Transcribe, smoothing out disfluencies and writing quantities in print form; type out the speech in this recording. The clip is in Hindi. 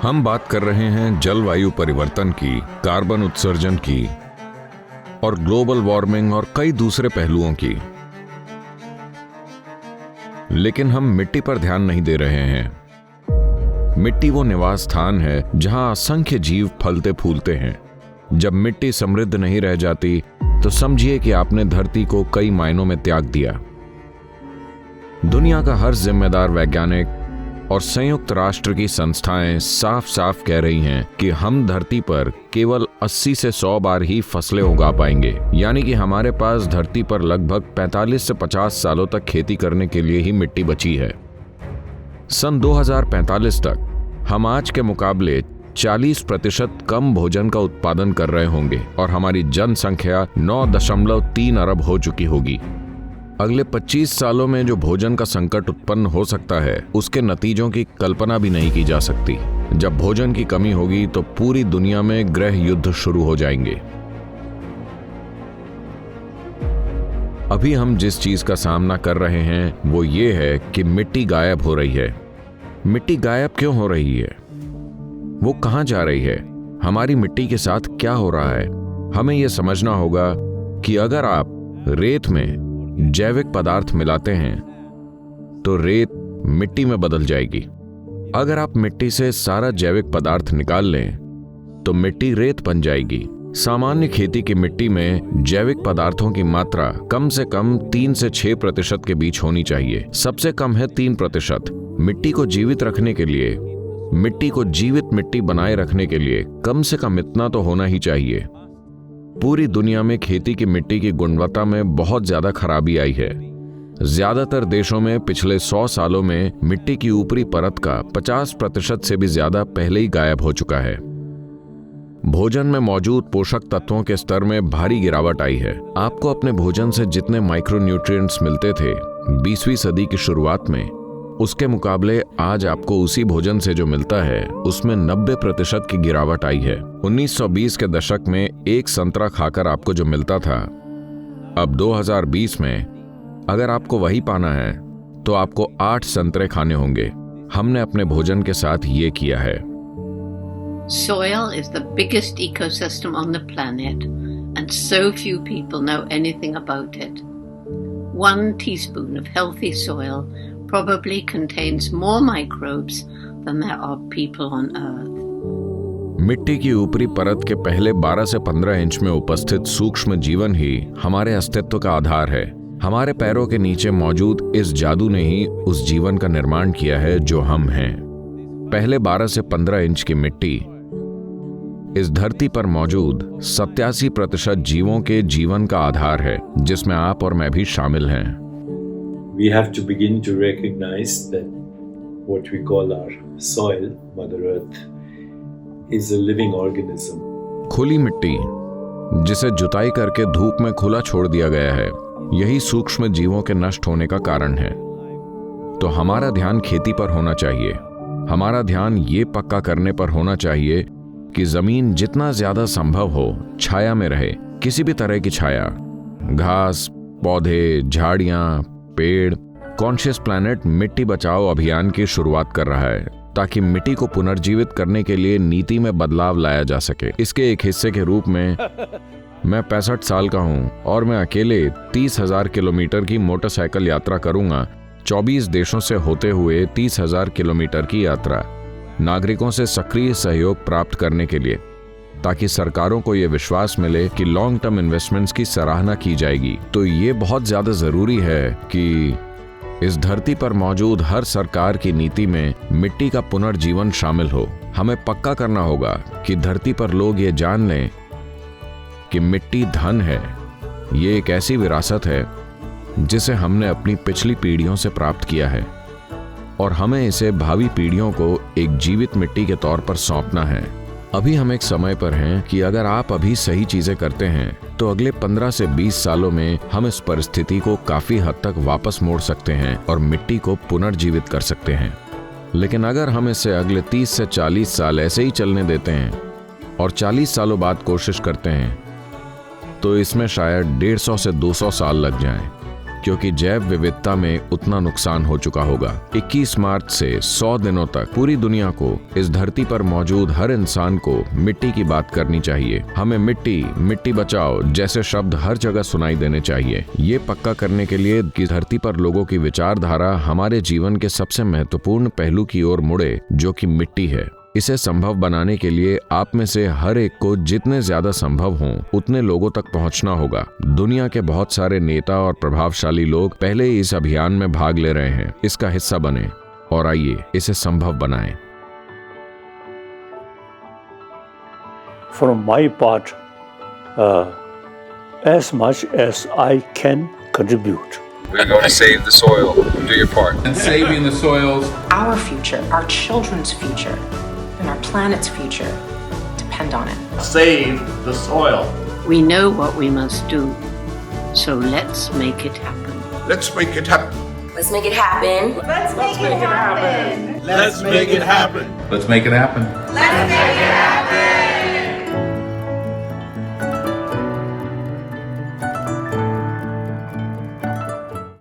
हम बात कर रहे हैं जलवायु परिवर्तन की, कार्बन उत्सर्जन की और ग्लोबल वार्मिंग और कई दूसरे पहलुओं की। लेकिन हम मिट्टी पर ध्यान नहीं दे रहे हैं। मिट्टी वो निवास स्थान है जहां असंख्य जीव फलते फूलते हैं। जब मिट्टी समृद्ध नहीं रह जाती तो समझिए कि आपने धरती को कई मायनों में त्याग दिया। दुनिया का हर जिम्मेदार वैज्ञानिक और संयुक्त राष्ट्र की संस्थाएं साफ साफ कह रही हैं कि हम धरती पर केवल 80 से 100 बार ही फसलें उगा पाएंगे, यानी कि हमारे पास धरती पर लगभग 45 से 50 सालों तक खेती करने के लिए ही मिट्टी बची है। सन 2045 तक हम आज के मुकाबले 40% कम भोजन का उत्पादन कर रहे होंगे और हमारी जनसंख्या 9.3 अरब हो चुकी होगी। अगले 25 सालों में जो भोजन का संकट उत्पन्न हो सकता है, उसके नतीजों की कल्पना भी नहीं की जा सकती। जब भोजन की कमी होगी तो पूरी दुनिया में गृह युद्ध शुरू हो जाएंगे। अभी हम जिस चीज का सामना कर रहे हैं वो ये है कि मिट्टी गायब हो रही है। मिट्टी गायब क्यों हो रही है? वो कहां जा रही है? हमारी मिट्टी के साथ क्या हो रहा है? हमें यह समझना होगा कि अगर आप रेत में जैविक पदार्थ मिलाते हैं तो रेत मिट्टी में बदल जाएगी। अगर आप मिट्टी से सारा जैविक पदार्थ निकाल लें तो मिट्टी रेत बन जाएगी। सामान्य खेती की मिट्टी में जैविक पदार्थों की मात्रा कम से कम 3 से 6% के बीच होनी चाहिए। सबसे कम है 3%। मिट्टी को जीवित रखने के लिए, मिट्टी को जीवित मिट्टी बनाए रखने के लिए कम से कम इतना तो होना ही चाहिए। पूरी दुनिया में खेती की मिट्टी की गुणवत्ता में बहुत ज्यादा खराबी आई है। ज्यादातर देशों में पिछले 100 सालों में मिट्टी की ऊपरी परत का 50% से भी ज्यादा पहले ही गायब हो चुका है। भोजन में मौजूद पोषक तत्वों के स्तर में भारी गिरावट आई है। आपको अपने भोजन से जितने माइक्रोन्यूट्रिएंट्स मिलते थे 20वीं सदी की शुरुआत में, उसके मुकाबले आज आपको उसी भोजन से जो मिलता है उसमें 90% की गिरावट आई है। 1920 के दशक में एक संतरा खाकर आपको जो मिलता था, अब 2020 में अगर आपको वही पाना है तो आपको 8 संतरे खाने होंगे। हमने अपने भोजन के साथ ये किया है। Soil is the biggest ecosystem on the planet, and so few people know anything about it. 1 teaspoon of healthy soil probably contains more microbes than there are people on earth. मिट्टी की ऊपरी परत के पहले 12 से 15 इंच में उपस्थित सूक्ष्म जीवन ही हमारे अस्तित्व का आधार है। हमारे पैरों के नीचे मौजूद इस जादू ने ही उस जीवन का निर्माण किया है जो हम हैं। पहले 12 से 15 इंच की मिट्टी इस धरती पर मौजूद 87% जीवों के जीवन का आधार है, जिसमें आप और मैं भी शामिल हैं। We have to begin to recognize that what we call our soil, Mother Earth, is a living organism. खुली मिट्टी, जिसे जुताई करके धूप में खुला छोड़ दिया गया है, यही सूक्ष्म जीवों के नष्ट होने का कारण है। तो हमारा ध्यान खेती पर होना चाहिए। हमारा ध्यान ये पक्का करने पर होना चाहिए कि जमीन जितना ज्यादा संभव हो छाया में रहे। किसी भी तरह की छाया, घास, पौधे, झाड़ियां, पेड़। कॉन्शियस प्लैनेट मिट्टी बचाओ अभियान की शुरुआत कर रहा है ताकि मिट्टी को पुनर्जीवित करने के लिए नीति में बदलाव लाया जा सके। इसके एक हिस्से के रूप में मैं 65 साल का हूं और मैं अकेले 30,000 किलोमीटर की मोटरसाइकिल यात्रा करूंगा। 24 देशों से होते हुए 30,000 किलोमीटर की यात्रा नागरिकों से सक्रिय सहयोग प्राप्त करने के लिए, ताकि सरकारों को यह विश्वास मिले कि लॉन्ग टर्म इन्वेस्टमेंट्स की सराहना की जाएगी। तो ये बहुत ज्यादा जरूरी है कि इस धरती पर मौजूद हर सरकार की नीति में मिट्टी का पुनर्जीवन शामिल हो। हमें पक्का करना होगा कि धरती पर लोग ये जान लें कि मिट्टी धन है। ये एक ऐसी विरासत है जिसे हमने अपनी पिछली पीढ़ियों से प्राप्त किया है और हमें इसे भावी पीढ़ियों को एक जीवित मिट्टी के तौर पर सौंपना है। अभी हम एक समय पर हैं कि अगर आप अभी सही चीजें करते हैं तो अगले 15 से 20 सालों में हम इस परिस्थिति को काफी हद तक वापस मोड़ सकते हैं और मिट्टी को पुनर्जीवित कर सकते हैं। लेकिन अगर हम इसे अगले 30 से 40 साल ऐसे ही चलने देते हैं और 40 सालों बाद कोशिश करते हैं तो इसमें शायद 150 से 200 साल लग जाएं। क्योंकि जैव विविधता में उतना नुकसान हो चुका होगा। 21 मार्च से 100 दिनों तक पूरी दुनिया को, इस धरती पर मौजूद हर इंसान को मिट्टी की बात करनी चाहिए। हमें मिट्टी, मिट्टी बचाओ जैसे शब्द हर जगह सुनाई देने चाहिए। ये पक्का करने के लिए कि धरती पर लोगों की विचारधारा हमारे जीवन के सबसे महत्वपूर्ण पहलू की ओर मुड़े, जो कि मिट्टी है। इसे संभव बनाने के लिए आप में से हर एक को जितने ज्यादा संभव हों उतने लोगों तक पहुंचना होगा। दुनिया के बहुत सारे नेता और प्रभावशाली लोग पहले ही इस अभियान में भाग ले रहे हैं। इसका हिस्सा बने और आइए इसे संभव बनाएं। From my part, as much as I can contribute. We're going to save the soil. Do your part. And saving the soils. Our future, our children's future, and our planet's future depend on it. Save the soil. We know what we must do, so let's make it happen. Let's make it happen. Let's make it happen. Let's make it happen. Let's make it happen. Let's make it happen.